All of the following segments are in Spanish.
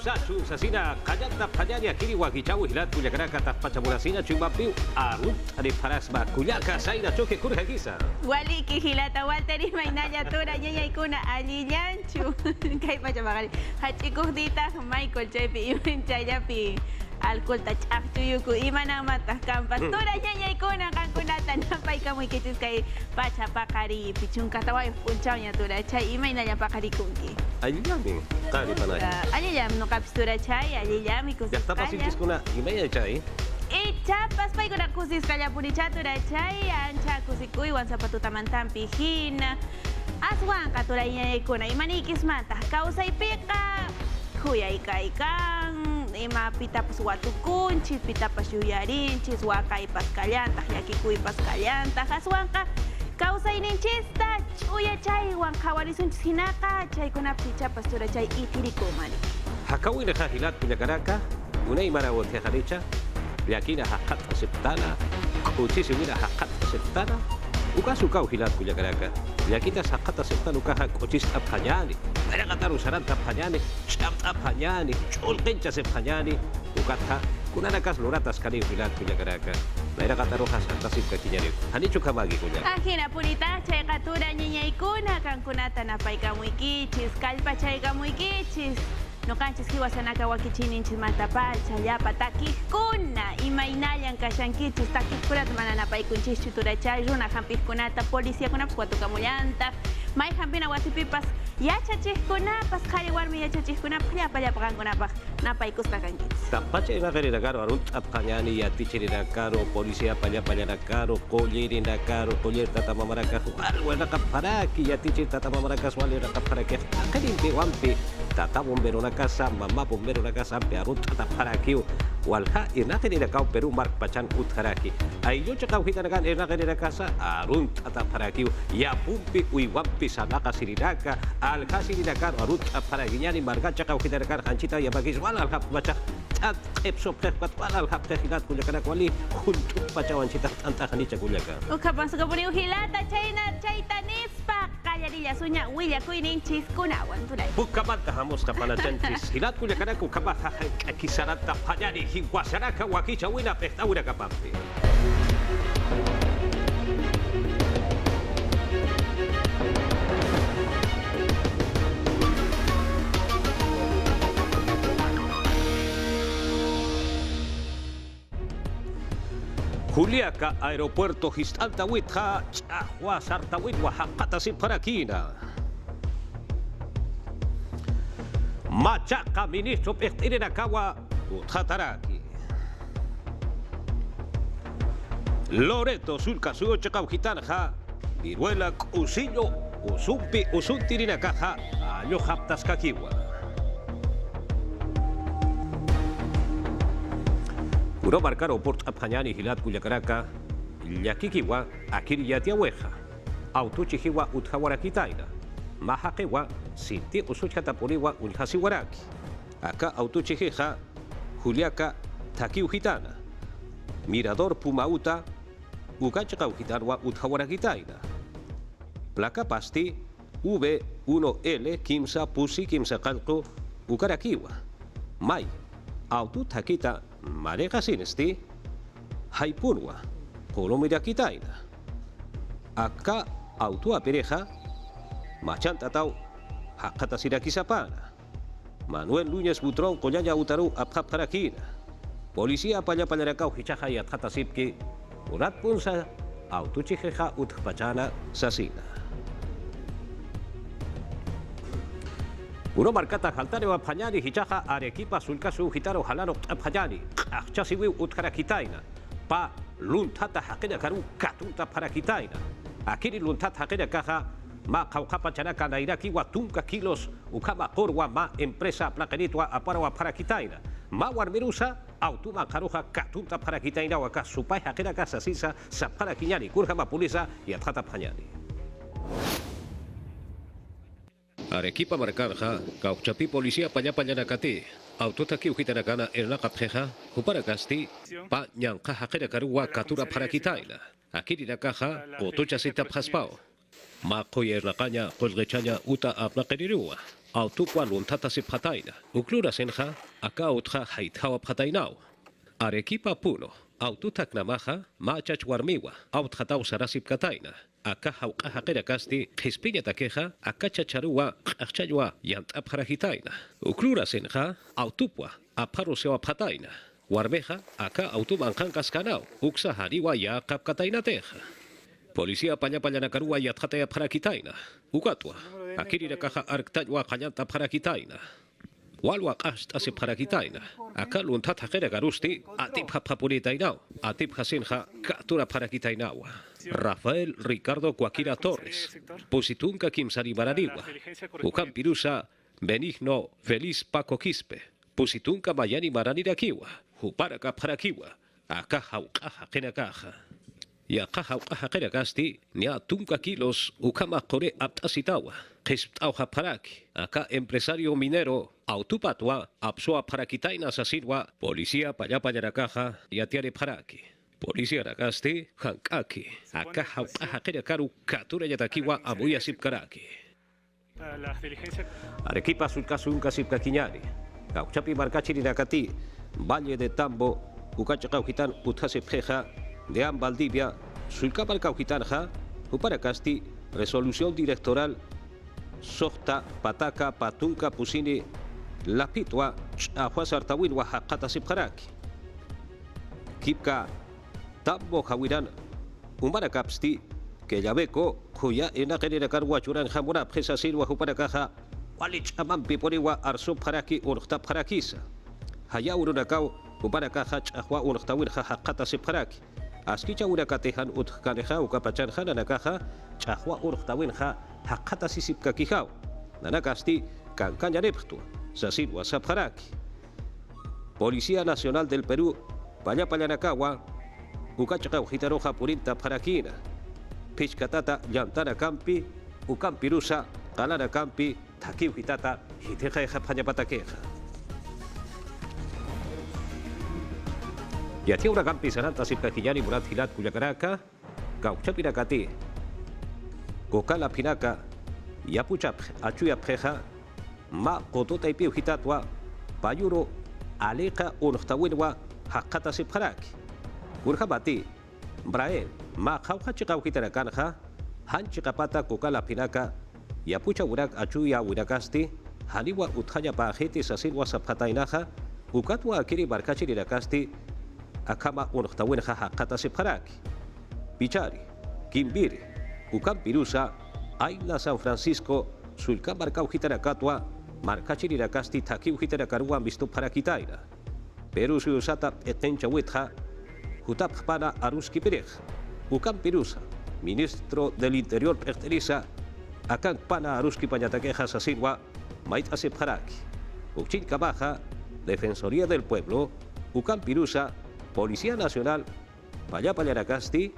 sachu sasina kayanta panyanya kiri wakichawi hilat kuyakaraka tapachamurasina chumbapiu arut ari parasma kuyaka saina choque kurhagisa. Wali kihilata Walter Mainaya tura nyanya ikuna alillanchu. Kay pachamakali. Hachikuh dita Michael Chepi imen chayapi. Alcohol tachakchuyuku imanang matah kampas. Tura nyanya ikuna kankunata napay kamoy kitis kay pachapakari pichung kataway punchawnya tura chay imaynaya pakari kunki. Ayami kali panay. Aliyam no kapstura chay aliyam ikusis Ya está pasintis kuna imaya chay. Chapas pay kuna kusis kaya punichatura chay ancha kusikuy wan sapatu tamantan pihina. Aswan katura nyanya ikuna imanikis matah kausay pika. Kuyay kay kang ima pita pas watu kunchis pita pas yuyarinchis wakay pas kalyantah yakikuy pas kalyantah aswanka kausay ninchista chuya chay wan kawarisunchis hinaka chay kunapsi chapas tura chay itirikuman. Hakawin na hilat kuyakaraka unay marawot halicha yakina hakat aseptana kuchis wina hakat aseptana ukasukaw hilat kuyakaraka yakita sakat aseptana ukaha kuchis apanyani. Kaya kataru saran tapanyani, cham tapanyani, chulkencha sepanyani, ukatha, kunanakas loratas kani hilat kuyakaraka. Kaya kataru has antasip kakinyari. Hanichu kamagi kuya. Ahina purita chay katura nyanya ikuna kan kunata napay kamuikichis kalpa chay kamuikichis. No kanchis hiwasanaka wakichininchis matapal chayapa takikuna imaynallan kashankichis takikkunata mana napay kunchis chutura chay runa hampikkunata policía kunapas watukamullanta. May hampina wasipipas yachachihkunapas qhari warmi yachachihkunapas llapa kankunapas napaykusqa kankis. Tapachaynaqirinakaro arut apqañani yatichirinakaro policía pallapallarakaro qollirinakarro qoller tatamamarakaq walwanaqaparaki yatichir tatamamarakas waliraqaparaki aqrinpi wampi tata bombero na casa mamá bombero na casa ampi arut tataparakiu walha irnaqirinakaw Perú mark pachan utharaki ayyo chaqaw hitanakan irnaqirina casa arut tataparakiu yapumpi uywampi sanaka sirinaka alha sirinakaro arut aparakiñani marga chaqaw hitanakan hanchita yapakis wala alha pachaq at epso prefat wala alha prehinat kullakanak wali junto pachawanchita tantahanicha kullaka Ukapan sukapuni uhilata chayna chaytanispa kallarilla suña willa kuyninchis kunawan tulay. Bukamanta hamos kapanachanchis hilat kullakanak ukamaha kisarata panyani hiwasaraka wakicha wina pehtaura kapampi. Juliaca, aeropuerto Histaltawitja, Chahua, Sartawit, Oaxaca, Siparakina. Machaca, ministro Pechtirinakawa, Utjataraki. Loreto, Sulcasuo, Chacaujitanja, Viruela, Usillo, Usumpi, Usuntirinakaja, Ayohaptascaquiwa. Uro marcaro port apanyani hilat kuyakaraka yakikiwa akiri yatiaweja autochihiwa uthawarakitaina mahakewa sinti usuchatapuliwa ulhasiwaraki aka autochiheja Juliaca takiujitana mirador pumauta ukachakaujitanwa uthawarakitaina placa pasti V1L kimsa pusi kimsa kalko ukarakiwa mai auto takita maneja sinesti haipunwa kolomira kitaina aka autua pereja machantatau hakata sirakisapana Manuel Núñez Butrón kollaya utaru aphaparakina policía pallapallarakau hichaja y athata sipki urat punsa autuchijeja utpachana sasina Uno marcata jaltare wa panyani hichaja Arequipa sulcasu gitaro jalano panyani achasiwi utkarakitaina pa luntata hakena karu katunta parakitaina akiri luntata hakena kaja ma kaukapa chanaka nairaki wa tunka kilos ukama korwa ma empresa plakanitwa aparawa parakitaina ma warmerusa autuma karuja katunta parakitaina waka supai hakena kasa sisa sa parakiñani kurjama pulisa y athata panyani Arequipa marcarja, cauchapi policía pañapañanacati, autotaki ujitanacana ernacapjeja, juparacasti, pa ñancaja carua catura parakitaina, aquí la caja, otocha sita paspao, ma coyer la caña, colgechaña uta apnaquerirua, Autupwa luntata si pataina. Uklura senja, aka utja haitawa patainao. Arequipa puno. Aututak namaja, machach warmiwa. Autjatau sarasip kataina. Aka hauqaja qirakasti, qispiña takeja, aka chacharua, qachaywa, yantap jarajitaina. Uklura senja, autupwa, aparusewa pataina. Warmeja, aka autumankan kaskanao. Uksa hariwa ya kapkatainateja. Policía pañapalanakarua yatjataya parakitaina. Ukatwa, akiri rakaja arktaywa kanyanta parakitaina. Walwa qashtasi parakitaina. Aka luntata garusti, atip hapapuritainao. Atip hasinja katura parakitainawa. Rafael Ricardo Cuaquira Torres. Positunca Kimsari Marariwa. Ukan Pirusa Benigno Feliz Paco Quispe. Positunca Mayani Maranirakiwa. Huparaka Parakiwa. Aka hauqaja qinakaja. Ya qaha qirakasti nia tunka kilos ukama qore aptasitawa qisptauha paraki aka empresario minero autupatwa apsoa parakitaina sasirwa policía pallapallarakaja yatiare paraki policía rakasti hankaki aka hauqaha qirakaru katura yatakiwa amuya sipkaraki Arequipa sulkasunka sipkakiñari kauchapi markachiri nakati Valle de Tambo ukachaqaujitan uthasipjeja Dean Valdivia, Sulcapal Caujitanja, Uparacasti, Resolución Directoral, Sojta, Pataca, Patunca, Pusini, Lapitua, Ajuas Artawin, Oaxaca, Sipjaraki. Kipka, Tambo, Jawiran, Umaracapsti, que Yabeco, Juya, Enagenera Carguachuran, Jamura, Presa Silva, Uparacaja, Walich Amampi, Poriwa, Arsop Haraki, Urta Harakisa. Hayaurunacau, Uparacaja, Ahua, Urtawin, Jajata, Sipjaraki. Askicha urakatejan utkaneja ukapachanja nanakaja chahua urhtawinja hakata sisipkakijao nanakasti kankanyaneptu sasilwa sapjaraki Policía Nacional del Perú Pallapalanakawa ukachaqau hitaroja purinta parakina pichkatata llantana campi ukampirusa qalana campi takiu hitata hiteja pañapatakeja Yatia una campi sananta sipkakillani murat hilat kuyakaraka, kauchapirakati, kokala pinaka, yapuchap achuya preja, ma kotota ipiu hitatwa, payuro aleka unohtawinwa hakata sipkaraki. Urjabati, brael, ma kauhachikau hitarakanja, hanchikapata kokala pinaka, yapucha urak achuya urakasti, haniwa uthaya pajeti sasilwa sapatainaja, ukatwa akiri barkachirakasti, Akama unohtawinja hakata sipjaraki. Pichari, Quimbiri, Ucampirusa, Aila San Francisco, Sulcamar Caujitarakatwa, Marcachirirakasti Takiujitarakarua Mistu Parakitaira. Perú Suyusata Etencha Witja, Jutapjpana Aruski Pirej, Ucampirusa, Ministro del Interior pertenisa, Akankpana Aruski Pañataqueja Sasirwa, Maita Sipjaraki. Uchilca Baja, Defensoría del Pueblo, Ucampirusa, Policía Nacional, Pallapalanacasti,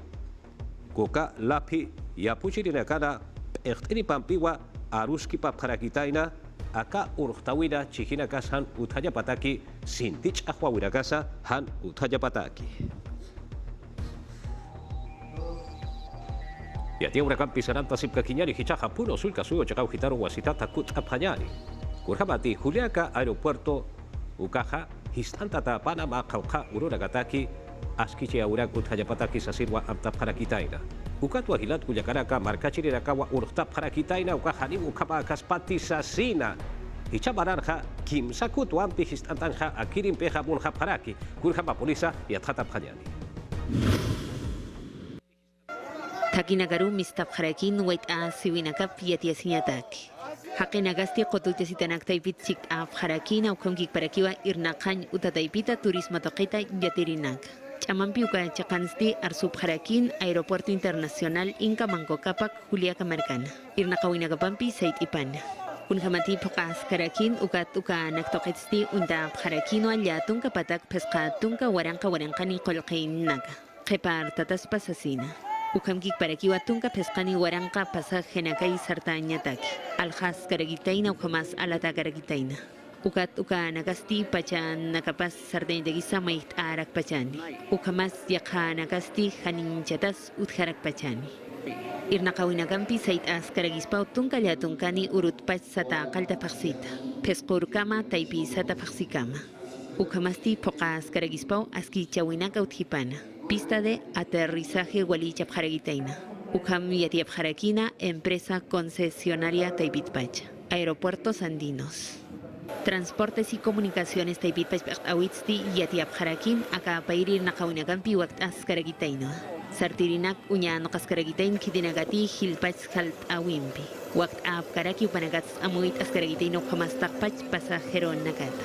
Coca Lapi, Yapuchirinacana, Echteni Pampiwa, Aruskipa Parakitaina, Aka Urtawina, Chijinakas Han Utayapataki, Sintich Ahuawirakasa, Han Utayapataki. Yatia una campi sananta sipkakiñari, Hichaja Puno, Sulka Suyo, Chakau Hitaro, Wasitata Kut Apanyari. Kurjamati, Juliaca, Aeropuerto, Ucaja, Histantata Panama Kauka Ururagataki, Askiche Aurak Uthayapataki Sasirwa Amta Parakitaina. Ukatwa Hilat Kuyakaraka, Markachirirakawa Urta Parakitaina, Ukahani Ukapa Kaspati Sasina. Hichabaranja, Kim Sakutu Ampi Histantanja, Akirim Peja Bunja Paraki, Kurjama Polisa y Atata Panyani. Takinagaru Mistap Harakin, White As Siwinakap Yatiasiataki. Hakinagasti Kotutesitanak Taipit Sik Af Harakin, Aukamkik Parakiwa, Irnakan Utataipita, Turismo Toqueta, Yatirinak. Chamampiuka Chakansti, Arsub Harakin, Aeropuerto Internacional, Inca Manco Capac, Juliaca Mercana. Irnakawinagapampi, Sait Ipan. Unhamati Pokas Karakin, Ukat Uka Naktoketsti, Unda Harakino, Aliatun Kapatak, Pescatunka, Warankani, Kolkain Naga. Kepar Tatas Pasasina. Ukamkik Parakiwa Tunka Pescani Waranka Pasa Genakai Sartañataki. Aljas Karagitaina Ukamas Alata Karagitaina. Ukat Uka Nagasti Pachan Nakapas Sardain de Gisamait Arak Pachani. Ukamas Yaka Nagasti Hanin Chatas Utharak Pachani. Irnaqawinakampi sayt askaragispaw tunkalatunkani urutpach sata qaltapaxsita. Pesqurkama taypi sata paxikama. Ukamasti poqa askaragispaw askichawinaka uthipana. Pista de aterrizaje Walichapjaragitaina. Ukam Yatiapjarakina, empresa concesionaria Taipitpacha. Aeropuertos Andinos. Transportes y Comunicaciones Taipitpach Awitsti Yatiapjarakin Akapairi Nakawinakampi Wakt Askaragitaino. Sartirinak Uñano Kaskaragitayn Kidinagati Hilpach Halt Awimpi. Wakt Apkaraki Upanagats Amuit Askaragitaino Kamastakpach Pasajero Nakata.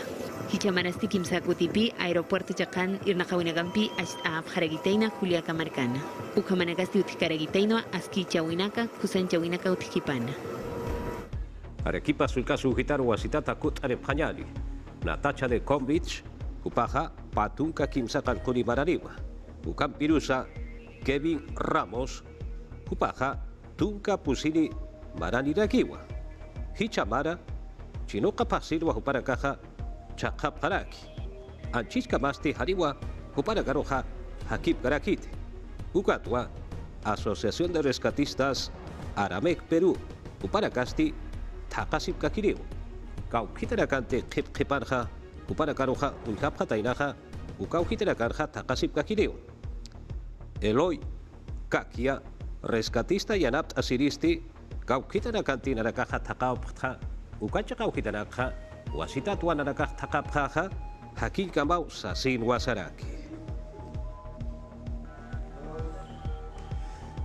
Hichamanasti Kimsakutipi, Aeropuerto Chacan, Irnaqawinakampi, Apjaragitaina, Julia Camarcana. Ukamanagasti Utikaragitaino, Askichawinaka, Kusanchawinaka Utkipana. Arequipa sulcasu gitaru wasitata kut arepanyali. Natacha de Kombich, Upaja, Patunca Kimsakan Kuni Marariwa. Ukam Pirusa, Kevin Ramos, Upaja, Tunca Pusini Maranirakiwa. Hichamara, Chinoca Pasirwa Uparakaja, Chakapkaraki. Anchiska Masti Hariwa, Uparagaroja, Hakip Garakite. Ucatwa, Asociación de Rescatistas, Aramec Perú, Uparacasti, Takasip Kakiriu. Kaukitanakante Kiparja, Uparakaroja, Unkapatainaja, Ukaukitanakarja, Takasip Kakiriu. Eloy, Kakia, Rescatista Yanapt Asiristi, Kaukitanakanti Narakaja Takapja, Ukachakaukitanaka, Wasita Tuanakaj Takapjaja, Hakin Kamau Sasin Wasaraki.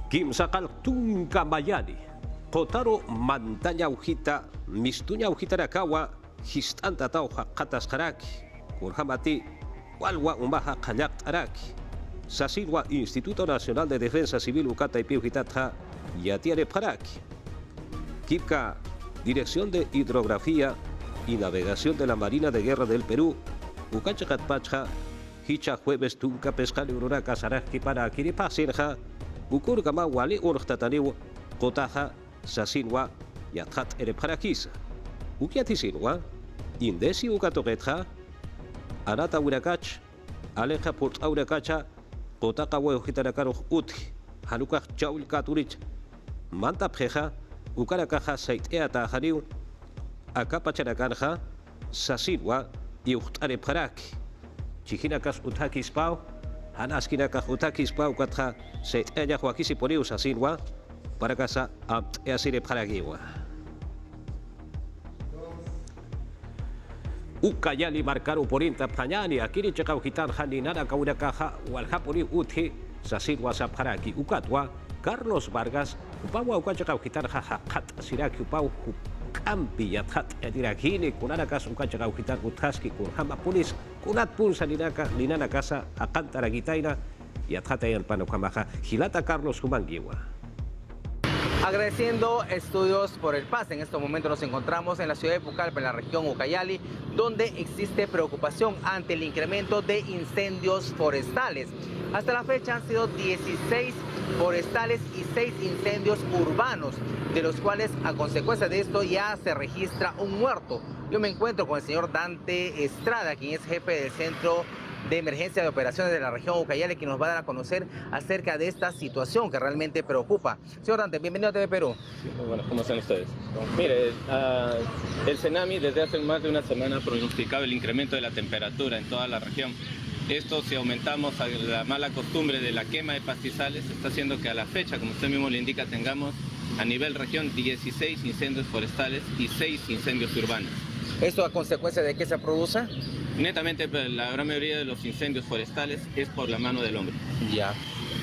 Kim Sakal Tunkamayani, Kotaro Mantaña Ujita, Mistuña Ujitarakawa, Histanta Tauja Katas Haraki, Kurhamati, Walwa Umbaja Kayak Araki, Sasilwa Instituto Nacional de Defensa Civil Ukata y Piujitatja, Yatiare Paraki, Kipka, Dirección de Hidrografía y Navegación de la Marina de Guerra del Perú, Ukachakatpacha, Hicha Jueves Tunca Pescali Ururaka Saraki para Kiripasirja, Ukurgama Wali Urtataniw, Kotaja, Sasinwa, Yathat Ereparakisa, Ukiatisinwa, Indesi Ukatogetja, Anata Urakach, Aleja Port Aurakacha, Kotaka Huejitarakaru Uti, Hanukach Chaul Katurich, Manta Preja, Ukarakaja Saitea Haniu, Akapacharakarja, Sasinwa, Yuhtare Paraki, Chihinakas Utakis Pau, Anaskinakas Utakis Pau Katja, Saitea Joaquisi Poriu Sasinwa, para casa a Asire Paraguiwa. Ukayali marcaru porinta Panyani, Akiri Chakauhitan Haninara Kaurakaja, Walhapuri Uti, Sasir Wasap Haraki, Ukatwa, Carlos Vargas, Upawa Ukachakauhitan Hahat, Siraki Upau, Kampi Yathat, Edirakini, Kunarakas Ukachakauhitan Utaski, Kurhama Pulis, Kunat Pulsa Linana Casa, Akantara Gitaina, Yathata y el Panokamaja, Gilata Carlos Humangiwa. Agradeciendo Estudios por el Paz. En estos momentos nos encontramos en la ciudad de Pucallpa, en la región Ucayali, donde existe preocupación ante el incremento de incendios forestales. Hasta la fecha han sido 16 forestales y 6 incendios urbanos, de los cuales a consecuencia de esto ya se registra un muerto. Yo me encuentro con el señor Dante Estrada, quien es jefe del Centro de Emergencia de Operaciones de la región Ucayali, que nos va a dar a conocer acerca de esta situación que realmente preocupa. Señor Dante, bienvenido a TV Perú. Bueno, ¿cómo están ustedes? Mire, el Senami desde hace más de una semana ha pronosticado el incremento de la temperatura en toda la región. Esto, si aumentamos a la mala costumbre de la quema de pastizales, está haciendo que a la fecha, como usted mismo le indica, tengamos a nivel región 16 incendios forestales y 6 incendios urbanos. ¿Esto a consecuencia de qué se produce? Netamente, la gran mayoría de los incendios forestales es por la mano del hombre. Ya.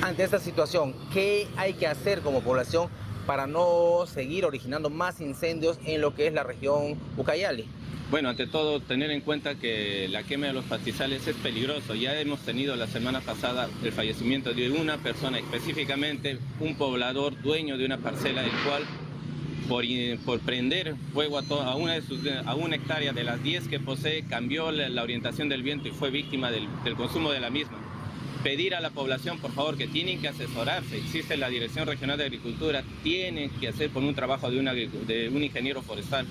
Ante esta situación, ¿qué hay que hacer como población para no seguir originando más incendios en lo que es la región Ucayali? Bueno, ante todo, tener en cuenta que la quema de los pastizales es peligroso. Ya hemos tenido la semana pasada el fallecimiento de una persona, específicamente un poblador dueño de una parcela, del cual por prender fuego a una hectárea de las 10 que posee, cambió la orientación del viento y fue víctima del consumo de la misma. Pedir a la población, por favor, que tienen que asesorarse. Existe la Dirección Regional de Agricultura, tienen que hacer con un trabajo de un ingeniero forestal.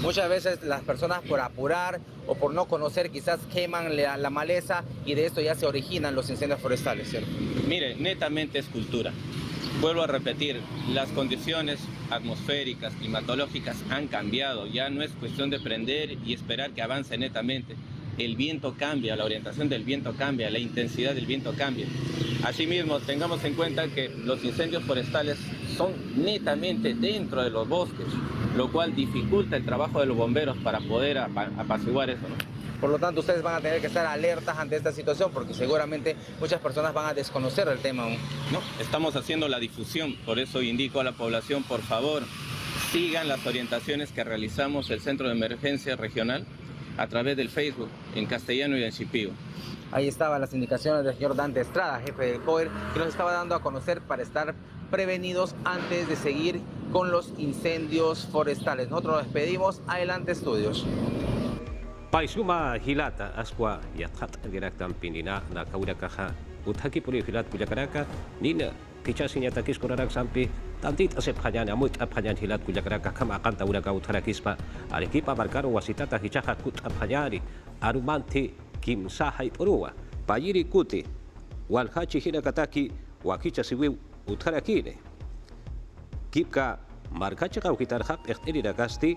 Muchas veces las personas, por apurar o por no conocer, quizás queman la maleza, y de esto ya se originan los incendios forestales, ¿cierto? Mire, netamente es cultura. Vuelvo a repetir, las condiciones atmosféricas, climatológicas han cambiado. Ya no es cuestión de prender y esperar que avance netamente. El viento cambia, la orientación del viento cambia, la intensidad del viento cambia. Asimismo, tengamos en cuenta que los incendios forestales son netamente dentro de los bosques, lo cual dificulta el trabajo de los bomberos para poder apaciguar eso, ¿no? Por lo tanto, ustedes van a tener que estar alertas ante esta situación porque seguramente muchas personas van a desconocer el tema aún. No, estamos haciendo la difusión, por eso indico a la población, por favor, sigan las orientaciones que realizamos el Centro de Emergencia Regional a través del Facebook, en castellano y en Shipibo. Ahí estaban las indicaciones del señor Dante Estrada, jefe del COER, que nos estaba dando a conocer para estar prevenidos antes de seguir con los incendios forestales. Nosotros nos despedimos. Adelante, estudios. Paisuma hilata aswa yathat direktan pinina na kaurakaha uthaki puli hilat kujakaraka nina kichasinya takis korarak sampai tantit asep hanyana mut aphanyan hilat kujakaraka kama akan tauraka utharakispa arikipa barkaro wasitata hichaha kut aphanyari arumanti kim sahai porua payiri kuti walhachi hinakataki wakicha siwi utharakine kipka markacha kaukitarhak ehteri rakasti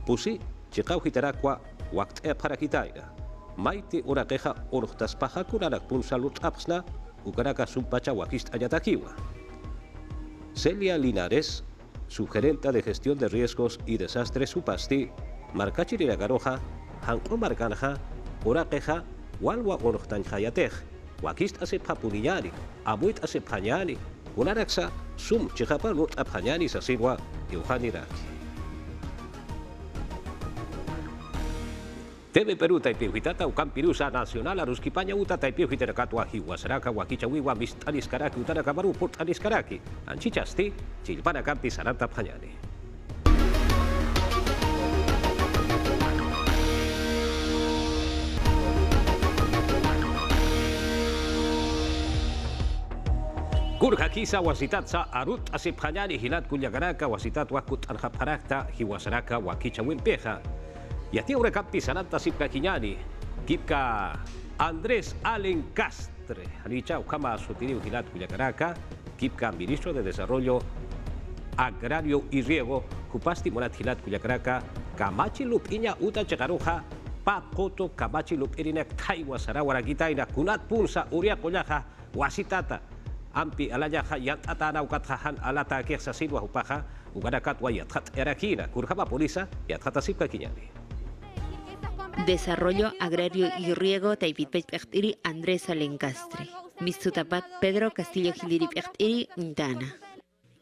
pusi chikau hitarakwa Wakt para kita maite ora queja ortas paja kurarak pun salut apsna ukaraka sumpacha wakist ayatakiwa. Celia Linares, sugerenta de gestión de riesgos y desastres supasti, marcachirira garoja, hanko marcanja, ora queja, walwa ortan hayatej, wakist asep hapuniyari, abuit asep hanyani, unaraksa sum chihapa lut apanyani sasinwa yuhaniraki. TV Perú taipiuhitata ukampirusa nacional aruskipaña uta taipiuhiterakatwa hiwasaraka wakichawiwa mistaliskaraki utanakabaru portaliskaraki anchichasti chilpana kampi saranta panyani. Kurha kisa wasitat sa arut asip hanyani hilat kulyagaraka wasitat wakut anhaparakta hiwasaraka wakichawimpeja. Yati ora kampi sananta sipka kinyani kipka Andrés Alencastre hanicha ukama sutini uhilat kuyakaraka kipka ministro de Desarrollo Agrario y Riego kupasti monat hilat kuyakaraka kamachi lupinya uta chekaruja pakoto kamachi lupirinek taiwa sarawara gitaina kunat pulsa uria koyaha wasitata ampi alayaha yat atana ukathahan alata keksa sidwa upaha ugarakat wayat erakina kurjaba polisa yat sipka kinyani. Desarrollo Agrario y Riego Taipitpechpechtiri Andrés Alencastre. Mistutapat Pedro Castillo Giliripechiri Untana.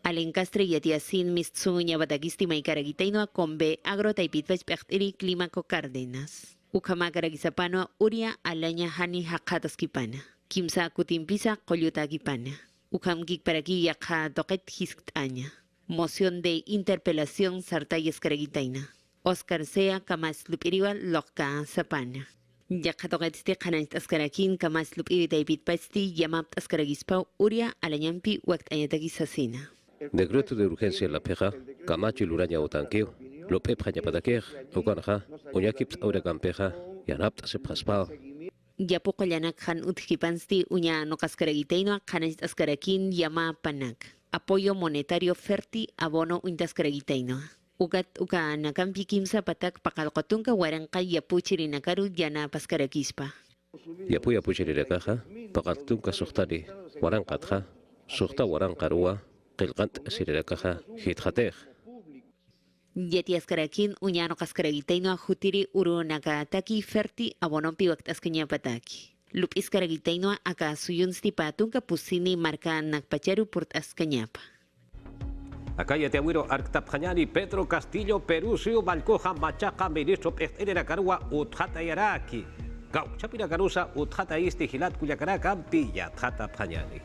Alencastre yatiasin mistsuña batagisti maikaragitaino con B Agro Taipitpechpechtiri Clímaco Cárdenas. Ucamacaragizapano Uria Alaña Hani Hakataskipana. Kimsa Kutimpisa Koyutakipana. Ucamkik paraki yakha toket hisktaña. Moción de interpelación Sartayes Caragitaina. Oscar Sea Kamas Lupiriwa Lokka Sapana. Yakatogetste Kanait Askarakin Kamas Lupiri David Pasti Yamap Askaragispau Uria Alañampi Wakt Ayatagisasina. Decreto de urgencia la peja, Camacho y Luraña Otanqueo, Lope Prañapataquej, Ocanja, Oñakips Aurecampeja, Yanapt Sepaspao. Yapoco Yanak Han Utkipansti Uña no Cascaragiteino Kanait Askarakin Yama Panak. Apoyo monetario Ferti Abono Untascaragiteino. Ugat uka nakampi kimsa patak pakalkotunka waranka yapuchiri nakaru yana paskarakispa. Yapuchiri nakaja, pakaltunka suhtani, warankatja, suhta warankarua, qilqant sirirakaja, hitjatej. Yetiaskarakin uñano kaskaragiteino jutiri uru nakataki ferti abonompi waktaskanya pataki. Lupiskaragiteino aka suyunsti patunka pusini marka nakpacharu portaskanyapa. Acá ya te abuelo Arctapjañani, Pedro Castillo, Perusio, Balcoja, Machaca, Ministro Pestera Carua, Utjata Yaraki. Gau, Chapira Carusa, Utjata Isti, Gilat Cuyacaraka, Pilla, Tjata Pjañani.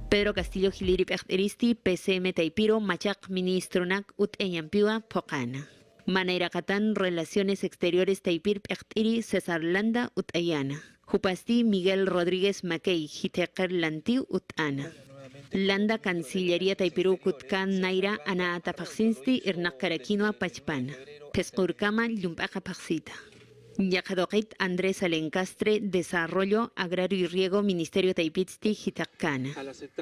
Pedro Castillo Giliri Pechteristi, PCM Taipiro, Machac Ministro Nak, Ut Enyampiwa, Pocana. Maneirakatan, Relaciones Exteriores Taipir Pechtiri, César Landa, Ut Ayana. Jupasti, Miguel Rodríguez Mackey, Hiteker Lantiu, Ut Ana. Landa Cancillería Taipiru Kutkan Naira Ana Tapaksinsti Irnak Karakinoa Pachpana. Peskurkama Lumpaja Paxita. Yajadoqit Andrés Alencastre, Desarrollo Agrario y Riego, Ministerio Taipitsti, Hitacana.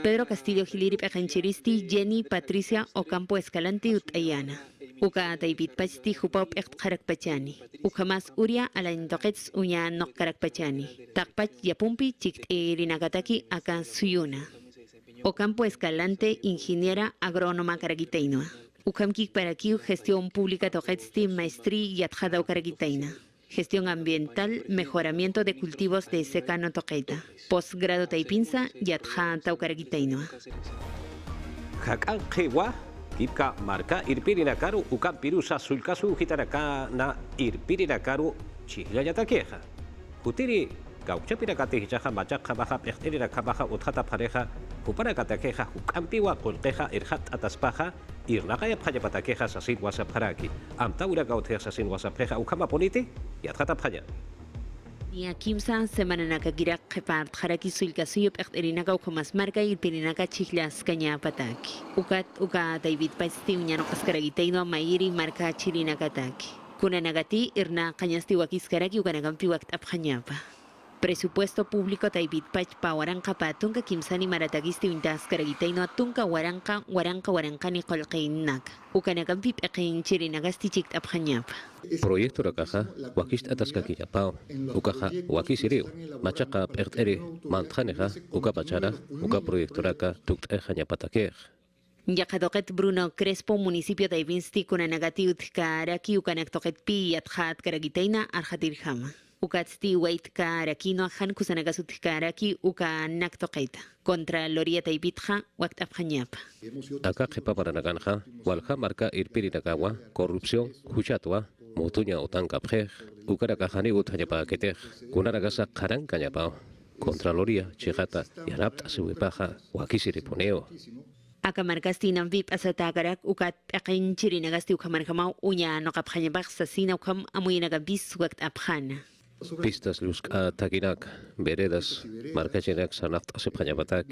Pedro Castillo Gilirip Ejanchiristi, Jenny Patricia Ocampo Escalante Utayana. Uka Taipitpachti Jupop Ekharakpachani. Ukamas Uria Alaindoqets Uña Nokkarakpachani. Takpach Yapumpi Chikt Irinagataki Aka Suyuna. Ocampo Escalante, Ingeniera Agrónoma Caraguitainoa. Ukamkik Parakiu, Gestión Pública Toquetsti, Maestría Yatjada Caraguitaina. Gestión ambiental, mejoramiento de cultivos de secano toqueta. Postgrado Taipinsa, Yatja Taucaraguitainoa. Hakan Hewa, Kipka Marca, Irpirinakaru, Ukam Pirusa, Sulcasu, Hitarakana, Irpirinakaru, Chihlayatakeja. Hutiri, Gauchapirakati, Jaja, Machaja, Baja, Perterina Kabaja, Utrata Pareja, Huparakatakeja, Hukampiwa, Colteja, Irhat Ataspaja, Irnagaya Pajapatakeja, Sasin Wasaparaki, Amtaura Gautea Sasin Wasapreja, Ukama Politi, Yatrata Paja. Nia Kimsa, Semana Nakagirak, Kepart, Haraki Sulcasuyup, Erinaka, Ukamas Marca, Irpirinaka, Chihlas, Caña Pataki. Uka, David Pasti, Uñano Cascaragitaino, Mairi, Marca, Chirinakataki. Kunanagati, Irna, Cañasti Wakiskaraki, Ukanagampi Wakt Abhanyapa. Presupuesto público Taipit Pach pa Waranka pa Tunka Kimsani Maratagisti Untas Karagitaino Tunka Waranka Warankani Kolkainak. Ukanakampi Pekin Chirinagasti Chikt Abhanyap. Proyecto Rakaja, Wakist Ataskakiyapao, Ukaja, Wakisiriu, Machaca Perteri, Mantjaneja, Ukapachara, Uka Proyecto Raka, Tukt Ejanyapataker. Yakadoket Bruno Crespo, municipio de Ivinsti, Kunanagati Utkaraki, Ukanaktoket Pi Yathat Karagitaina, Arjatirhama. Ukatsti Wait Karakino Han Kusanagasut Karaki Uka Naktokeita contra Loria Taipitja Wakt Abhanyap. Acá jepa para Naganja, Walja marca Irpirinakawa, corrupción, Huchatua, Motuña Otankapje, Ukarakajani Utanyapakete, Kunaragasa Karankanyapao, contra Loria, Chihata, Yanapta Suipaja, Wakisiriponeo. Akamarkasti Namvip Asatagarak Ukat Akin Chirinagasti Ukamarkamau Uña Nokaphanyabak Sasina Ukam Amuyinagabis Wakt Abhana. Pistas luz takinak, veredas, marcajenak sanaft asephañabatak,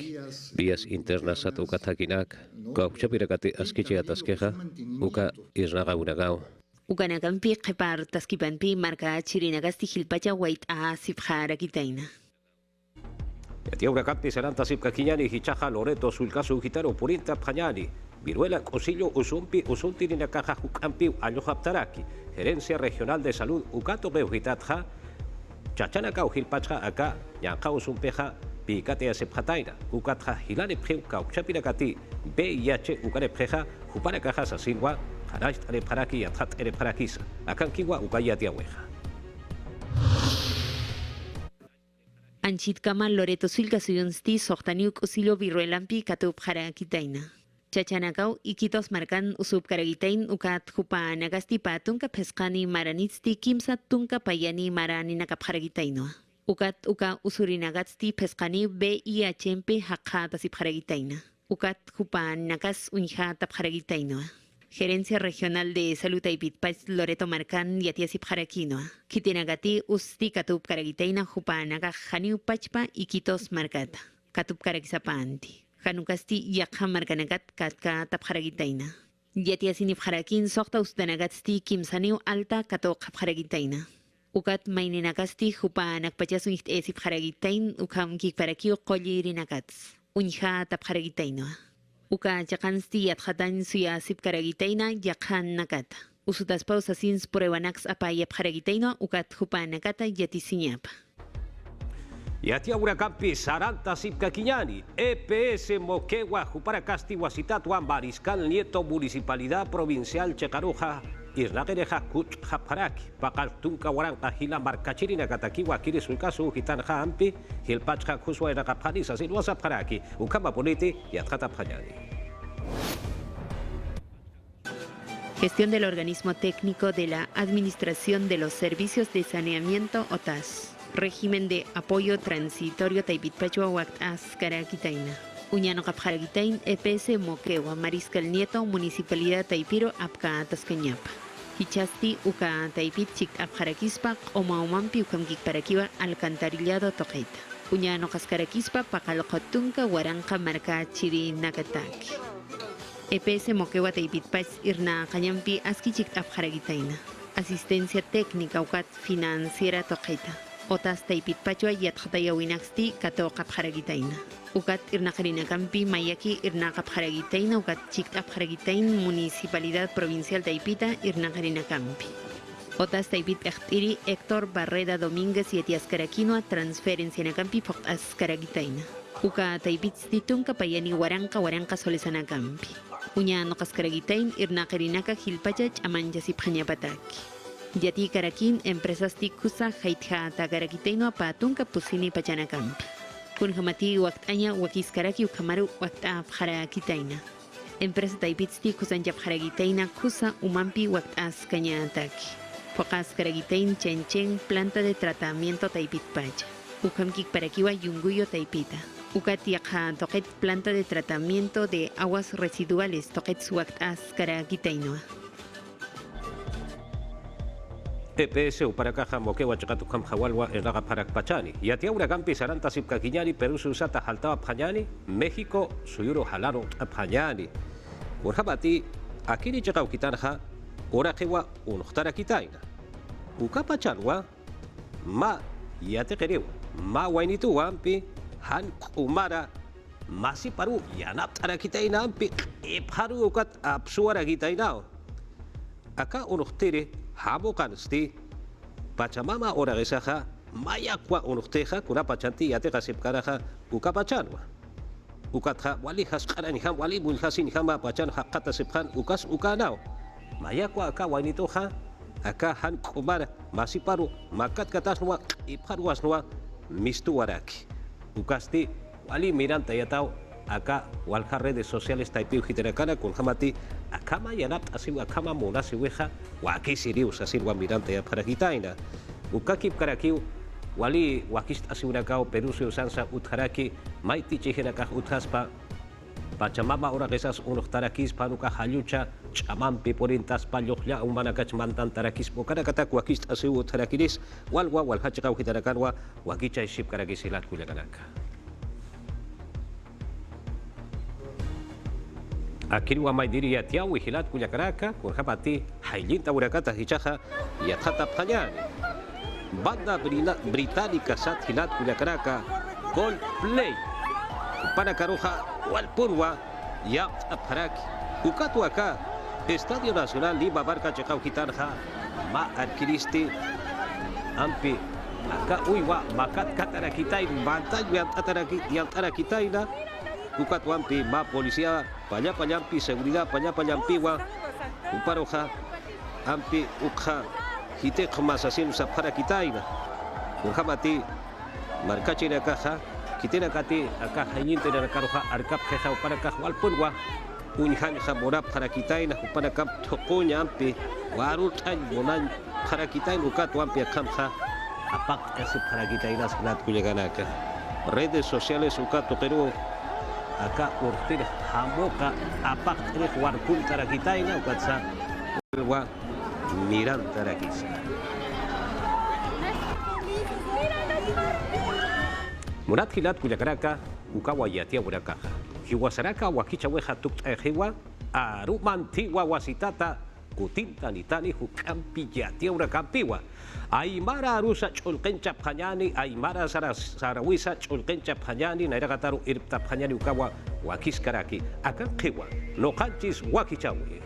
vías internas at uka takinak, gauchapirakati askichi ataskeja, uka irnaga unagao. Ukanakampi Kepar Taskipanpi marca Chirinagasti Hilpacha Wait a Sipjara Kitaina. Yatiaura Campi Seranta Sipkakiñani, Hichaja, Loreto, Sulcasu, Gitaro, Purinta, Pañani, Viruela, Cosillo, Usumpi, Usuntirinakaja, Jucampi, Ayohaptaraki, Gerencia Regional de Salud, Ucato Beujitatja, Chachanaka o Hilpacha acá, Yanka Usumpeja, Picate Asepjataina, Ucatja, Hilane Preu, Cauchapirakati, BIH, Ucarepreja, Juparakaja Sasilwa, Haraj Areparaki, Yathat Areparakisa, Akankiwa, Ucayatiahueja. Anchit Kamal Loreto Sulca Suyunsti, Sohtaniuk Usilo Viruelampi, Katup Harakitaina. Chachanakau, Iquitos Marcan, Usup Karagitain, Ukat Jupa Nagasti Patunka Pescani Maranitsti, Kimsa Tunka Payani Marani Nakapharagitaino. Ukat Uka Usurinagatsti Pescani BIHMP Hakata Sipharagitaina. Ukat Jupa Nagas Unja Tapharagitaino. Gerencia Regional de Salud Taipitpach Loreto Marcan Yatia Sipharakinoa. Kitinagati Usti Katup Karagitaina Jupa Naga Haniu Pachpa Iquitos Marcata. Katup Karagisapanti. Hanukasti Yakha Markanagat Katka Tapharagitaina. Yatia Sinifharakin Sokta Ustanagasti Kimsaniu Alta Kato Kapharagitaina. Ukat Maininagasti Jupa Nakpachasunit Esipharagitain Ukam Kikparakio Kollirinagats. Unja Tapharagitainoa. Uka Jakansti Yatjatan Suya Sipkaragitaina Yakhan Nakata. Usutas Pausasins Purewanax Apayap Haragitaino Ukat Jupa Nakata Yatisiñapa. Yatia Urakampi, Saranta Sipkakiñani, EPS Moquegua, Juparacasti, Huasitatua, Mariscal Nieto, Municipalidad Provincial Checaruja, Isnagereja Kuch Japaraki, Pakaltunka Waranka, Hila Marcachirina Katakiwa, Kirisulcasu, Gitanja Ampi, Hilpacha Kuswa Rakapanisa, Sinuasa Paraki, Ukama Politi, Yatrata Payani. Gestión del organismo técnico de la Administración de los Servicios de Saneamiento OTAS. Régimen de apoyo transitorio Taipitpachua Wakt Ascarakitaina. Uñano Kapjaragitain, EPS Moquegua, Mariscal Nieto, Municipalidad Taipiro, Apka Tascañapa. Hichasti Uka Taipit Chik Apjarakispa, Omaumampi Ukamkikparakiwa, Alcantarillado Toqueta. Uñano Cascarakispa, Pacalocotunca, Huaranca, Marca Chiri Nakataki. EPS Moquegua Taipitpach Irna Kanyampi Aski Chik Apjaragitaina. asistencia técnica ukat financiera toqita. Otas taipit pachua yatqataya winaqsti katoqap haragitaina. Ukat irnaqarina campi mayaki irnaqap haragitaina ukat chiktap haragitain Municipalidad Provincial Taipita irnaqarina campi. Otas taipit echtiri Héctor Barreda Domínguez y Etias Caraquinoa transferencia na campi poqtas caragitaina. Uka taipit stitun kapayani waranka solesana campi. Uña noqas caragitain irnaqarinaka hilpachach amanchasip hañapataki. Yati Caraquín empresas tikusa haitha tagaragitaino patunka pusini pachana campi. Kunhamati waktaña wakis karaki ukamaru wakta harakitaina. Empresa taipit tikusan jap haragitaina kusa umampi waktas kaña ataki. Pokas karagitain chenchen planta de tratamiento taipit pacha. Ukamkik parakiwa yunguyo taipita. Ukatiakha toket planta de tratamiento de aguas residuales toket suaktas karagitainoa. EPS uparakaja mokewa chakatukam hawalwa erraga parak pachani. Yatiaura gampi saranta sipkakiñani Perú susata haltaba phañani, México suyuro halaro phañani. Urhabati akiri chakaukitarja orakewa unuhtara kitaina. Ukapachanwa ma yatekerewa ma wainitu ampi han umara masi paru yanaptara kitaina ampi paru ukat absuara kitainao. Aka unuhtire habokan sti Pachamama ora gesaja mayakwa unuhteja kuna pachanti yate kasipkaraja ukapachanwa. Ukatja walijas qaranijam wali muljasinjama pachan haqata sipjan ukas ukanao. Mayakwa aka wainitoja aka han kumara masiparu makat katasnwa iparwasnwa mistuwaraki. Ukasti wali miranta yatao acá walja redes sociales taipiu hiterakana con jamati akama yanap asiwa akama monasi weja waki sirius asirwa mirante ya para hitaina ukakip karakiu wali wakist asiurakao perusio sansa utharaki maiti chihenaka uthaspa pachamama ora gesas unohtarakis panuka halucha chamampi porintas pallohya umanakach mantan tarakis pokara katak wakist asiu utharakiris walwa walhachakau hitarakanwa wakicha ship karakisilat kuyakanaka. Akirwa maidiri yatiau hilat kuyakaraka con japati hailinta urakata hichaja yatata phañani. Banda británica sat hilat kuyakaraka Coldplay. Para karoja walpunwa ya aparaki. Ukatu acá Estadio Nacional Lima Barca Chacau Gitarja ma adquiristi ampi acá uywa makat katarakitain bantal yantarakitaina ukatu ampi ma policía payampi seguridad payampiwa uparoja ampi ukha hitek masasin sa para kitaina uhamati markachina kaja kitena kati aka hayinte na karoja arkap kha para kahwal punwa unhan khamora para kitaina para kap tokonya ampi warut an monan para kitain ukatu ampi khamha apak ese para kitaina sanat kuyaganaka redes sociales ukatu Perú acá urtir hamoka apak trek warkun tarakitaina ukatsa wa miran tarakisa. Murat hilat kuyakaraka ukawa yatia urakaja. Hiwasaraka wakicha weja tuktajiwa arumantiwa wasitata kutinta nitani hukampi yatia urakampiwa. Aymara arusa chulqencha phañani aymara sarawisa chulqencha phañani nairagataru irpta phañani ukawa wakiskaraki akan qiwa noqanchis wakichawi